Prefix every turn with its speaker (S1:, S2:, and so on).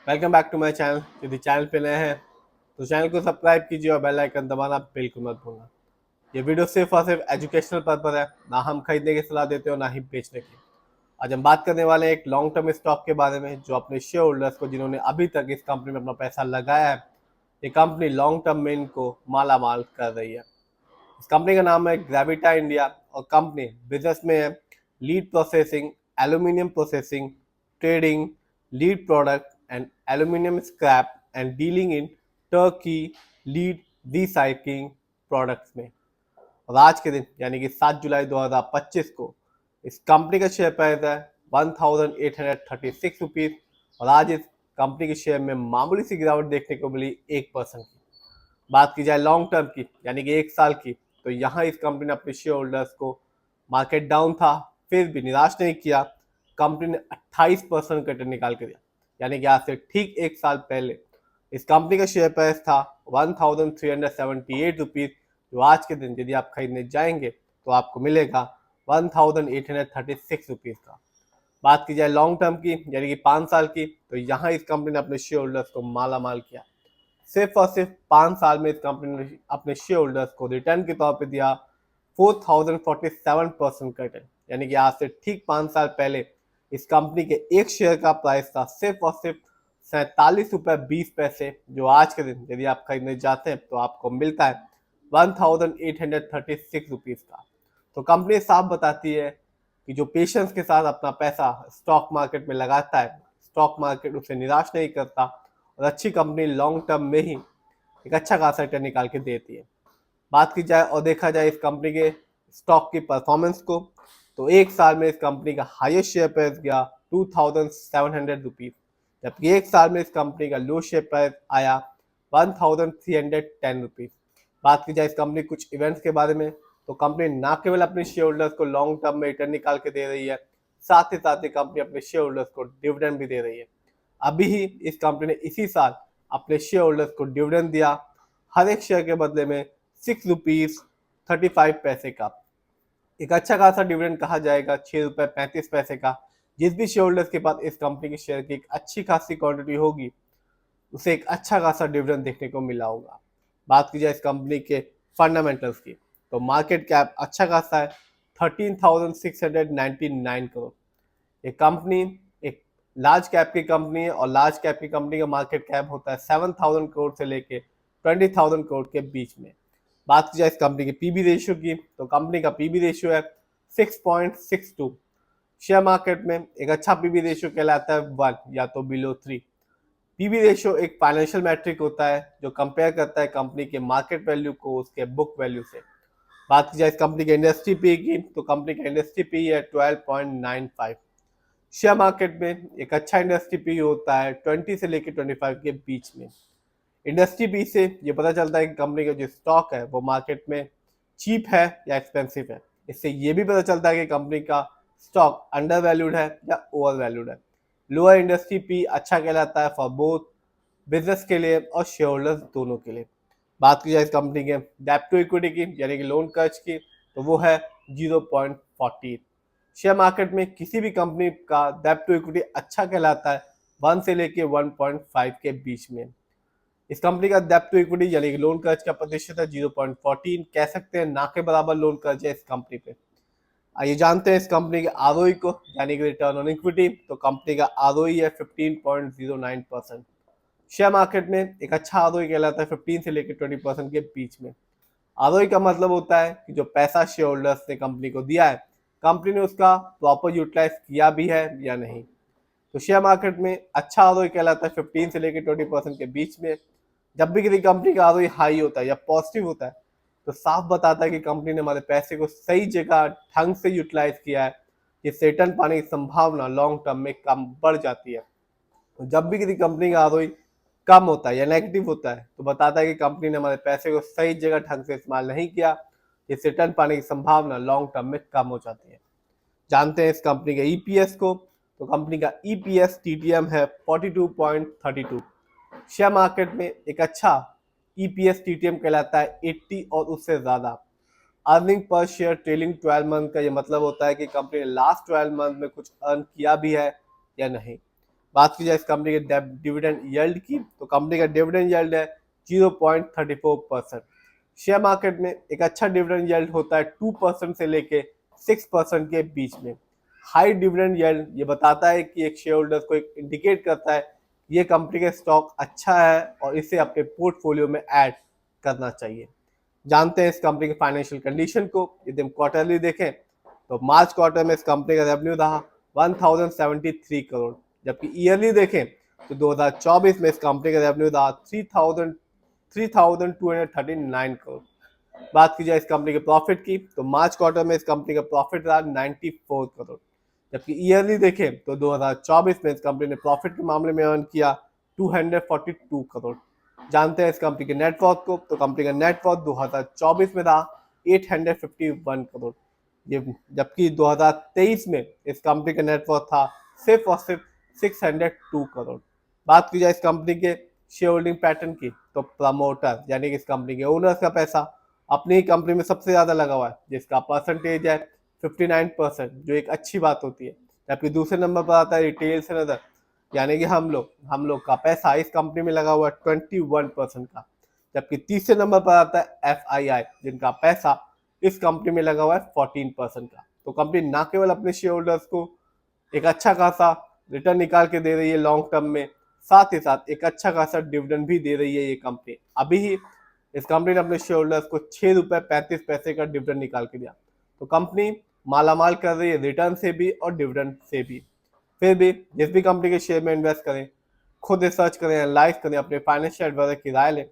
S1: Welcome back to my channel. यदि channel पे नए हैं तो चैनल को सब्सक्राइब कीजिए और बेल आइकन दबाना बिल्कुल मत भूलना। ये वीडियो सिर्फ और सिर्फ एजुकेशनल पर्पज है, ना हम खरीदने की सलाह देते हो ना ही बेचने की। आज हम बात करने वाले हैं एक लॉन्ग टर्म स्टॉक के बारे में, जो अपने शेयर होल्डर्स को, जिन्होंने अभी तक इस कंपनी में अपना पैसा लगाया है, ये कंपनी लॉन्ग टर्म में इनको माला माल कर रही है। इस कंपनी का नाम है ग्रेविटा इंडिया और कंपनी बिजनेस में है lead processing, aluminium processing, trading, lead product and aluminium scrap and dealing in Turkey lead recycling products में। और आज के दिन यानी कि 7 जुलाई 2025 को इस कंपनी का शेयर प्राइस है 1836 रुपीज़ और आज इस कंपनी के शेयर में मामूली सी गिरावट देखने को मिली 1% की। बात की जाए लॉन्ग टर्म की यानी कि 1 साल की, तो यहाँ इस कंपनी ने अपने शेयर होल्डर्स को, मार्केट डाउन था फिर भी निराश नहीं किया, कंपनी ने 28% रिटर्न निकाल के दिया। यानी कि आज से ठीक 1 साल पहले इस कंपनी का शेयर प्राइस था 1378 रुपीज़, जो आज के दिन यदि आप खरीदने जाएंगे तो आपको मिलेगा 1836 रुपीज़ का। बात की जाए लॉन्ग टर्म की यानी कि 5 साल की, तो यहाँ इस कंपनी ने अपने शेयर होल्डर्स को माला माल किया। सिर्फ और सिर्फ 5 साल में इस कंपनी ने अपने शेयर होल्डर्स को रिटर्न के तौर पे दिया 4047% का रिटर्न। यानी कि आज से ठीक 5 साल पहले इस कंपनी के एक शेयर का प्राइस था सिर्फ और सिर्फ 47 रुपये 20 पैसे, जो आज के दिन यदि आप खरीदने जाते हैं तो आपको मिलता है 1836 रुपीज़ का। तो कंपनी साफ बताती है कि जो पेशेंस के साथ अपना पैसा स्टॉक मार्केट में लगाता है, स्टॉक मार्केट उसे निराश नहीं करता और अच्छी कंपनी लॉन्ग टर्म में ही एक अच्छा खासा रिटर्न निकाल के देती है। बात की जाए और देखा जाए इस कंपनी के स्टॉक की परफॉर्मेंस को, तो 1 साल में इस कंपनी का हाईएस्ट शेयर प्राइस गया 2700 रुपीज़, जबकि 1 साल में इस कंपनी का लो शेयर प्राइस आया 1310 रुपीज़। बात की जाए इस कंपनी कुछ इवेंट्स के बारे में, तो कंपनी ना केवल अपने शेयर होल्डर्स को लॉन्ग टर्म में रिटर्न निकाल के दे रही है, साथ ही कंपनी अपने शेयर होल्डर्स को डिविडेंड भी दे रही है। अभी ही इस कंपनी ने इसी साल अपने शेयर होल्डर्स को डिविडेंड दिया, हर एक शेयर के बदले में 6 रुपीज़ 35 पैसे का। एक अच्छा खासा डिविडेंड कहा जाएगा 6 रुपये 35 पैसे का। जिस भी शेयर होल्डर्स के पास इस कंपनी के शेयर की एक अच्छी खासी क्वांटिटी होगी, उसे एक अच्छा खासा डिविडेंड देखने को मिला होगा। बात की जाए इस कंपनी के फंडामेंटल्स की, तो मार्केट कैप अच्छा खासा है 13,699 करोड़। ये कंपनी एक लार्ज कैप की कंपनी है और लार्ज कैप की कंपनी का मार्केट कैप होता है 7,000 करोड़ से लेके 20,000 करोड़ के बीच में। बात की जाए इस कंपनी के पीबी रेशियो की, तो कंपनी का पीबी रेशियो है 6.62। शेयर मार्केट में एक अच्छा पीबी रेशियो कहलाता है 1 या तो बिलो 3। पीबी रेशियो एक फाइनेंशियल मैट्रिक होता है जो कंपेयर करता है कंपनी के मार्केट वैल्यू को उसके बुक वैल्यू से। बात की जाए इस कंपनी के इंडस्ट्री पी की, तो कंपनी का इंडस्ट्री पी है 12.95। शेयर मार्केट में एक अच्छा इंडस्ट्री पी होता है 20 से लेकर 25 के बीच में। इंडस्ट्री पी से ये पता चलता है कि कंपनी का जो स्टॉक है वो मार्केट में चीप है या एक्सपेंसिव है। इससे ये भी पता चलता है कि कंपनी का स्टॉक अंडर वैल्यूड है या ओवर वैल्यूड है। लोअर इंडस्ट्री पी अच्छा कहलाता है फॉर बोथ बिजनेस के लिए और शेयर होल्डर्स दोनों के लिए। बात की जाए इस कंपनी के डेब्ट टू इक्विटी की यानी कि लोन कर्ज की, तो वो है 0.40। शेयर मार्केट में किसी भी कंपनी का डेब्ट टू इक्विटी अच्छा कहलाता है 1 से लेके 1.5 के बीच में। इस कंपनी का डेब्ट टू इक्विटी यानी कि लोन कर्ज का प्रतिशत है 0.14, कह सकते हैं ना के बराबर लोन कर्ज है इस कंपनी पे। आइए जानते हैं इस कंपनी के आरओई को यानी कि रिटर्न ऑन इक्विटी, तो कंपनी का आरओई है 15.09%। शेयर मार्केट में एक अच्छा आरओई कहलाता है 15 से लेकर 20% के बीच में। आरओई का मतलब होता है कि जो पैसा शेयर होल्डर्स ने कंपनी को दिया है, कंपनी ने उसका प्रॉपर यूटिलाइज किया भी है या नहीं। तो शेयर मार्केट में अच्छा आरओई कहलाता है 15 से लेकर 20% के बीच में। जब भी किसी कंपनी का आरओई हाई होता है या पॉजिटिव होता है, तो साफ बताता है कि कंपनी ने हमारे पैसे को सही जगह ढंग से यूटिलाइज किया है, जिससे रिटर्न पाने की संभावना लॉन्ग टर्म में कम बढ़ जाती है। तो जब भी किसी कंपनी का आरओई कम होता है या नेगेटिव होता है, तो बताता है कि कंपनी ने हमारे पैसे को सही जगह ढंग से इस्तेमाल नहीं किया, जिससे रिटर्न पाने की संभावना लॉन्ग टर्म में कम हो जाती है। जानते हैं इस कंपनी के ईपीएस को, तो कंपनी का ईपीएस टीटीएम है 42.32। शेयर मार्केट में एक अच्छा ईपीएस टीटीएम कहलाता है 80 और उससे ज्यादा। Earning per share trailing 12 month का ये मतलब होता है कि कंपनी ने लास्ट 12 मंथ में कुछ अर्न किया भी है या नहीं। बात की जाए इस कंपनी के डिविडेंड यील्ड की, तो कंपनी का डिविडेंड यील्ड है 0.34%। शेयर मार्केट में एक अच्छा डिविडेंड यील्ड होता है 2% से लेके 6% के बीच में। हाई डिविडेंड यील्ड ये बताता है कि एक शेयर होल्डर को एक इंडिकेट करता है ये कंपनी का स्टॉक अच्छा है और इसे अपने पोर्टफोलियो में ऐड करना चाहिए। जानते हैं इस कंपनी के फाइनेंशियल कंडीशन को। यदि हम क्वार्टरली देखें तो मार्च क्वार्टर में इस कंपनी का रेवेन्यू रहा 1073 करोड़, जबकि ईयरली देखें तो 2024 में इस कंपनी का रेवेन्यू रहा 3239 करोड़। बात की जाए इस कंपनी के प्रॉफिट की, तो मार्च क्वार्टर में इस कंपनी का प्रॉफिट रहा 94 करोड़, जबकि ईयरली देखें तो 2024 में इस कंपनी ने प्रॉफिट के मामले में अर्न किया 242 करोड़। जानते हैं इस कंपनी के नेटवर्थ को, तो कंपनी का नेटवर्थ 2024 में था 851 करोड़, ये जबकि 2023 में इस कंपनी का नेटवर्थ था सिर्फ और सिर्फ 602 करोड़। बात की जाए इस कंपनी के शेयर होल्डिंग पैटर्न की, तो प्रमोटर यानी कि इस कंपनी के ओनर्स का पैसा अपनी ही कंपनी में सबसे ज्यादा लगा हुआ है, जिसका परसेंटेज है 59%, जो एक अच्छी बात होती है। जबकि दूसरे नंबर पर आता है रिटेल एंड अदर, यानी कि हम लोग का पैसा इस कंपनी में लगा हुआ है 21% का। जबकि तीसरे नंबर पर आता है FII, जिनका पैसा इस कंपनी में लगा हुआ है 14% का। तो कंपनी ना केवल अपने शेयर होल्डर्स को एक अच्छा खासा रिटर्न निकाल के दे रही है लॉन्ग टर्म में, साथ ही साथ एक अच्छा खासा डिविडेंड भी दे रही है ये कंपनी। अभी ही इस कंपनी ने अपने शेयर होल्डर्स को 6 रुपए 35 पैसे का डिविडेंड निकाल के दिया। तो कंपनी मालामाल कर रही है रिटर्न से भी और डिविडेंड से भी। फिर भी जिस भी कंपनी के शेयर में इन्वेस्ट करें, खुद रिसर्च करें, एनालाइज करें, अपने फाइनेंशियल एडवाइजर की राय लें।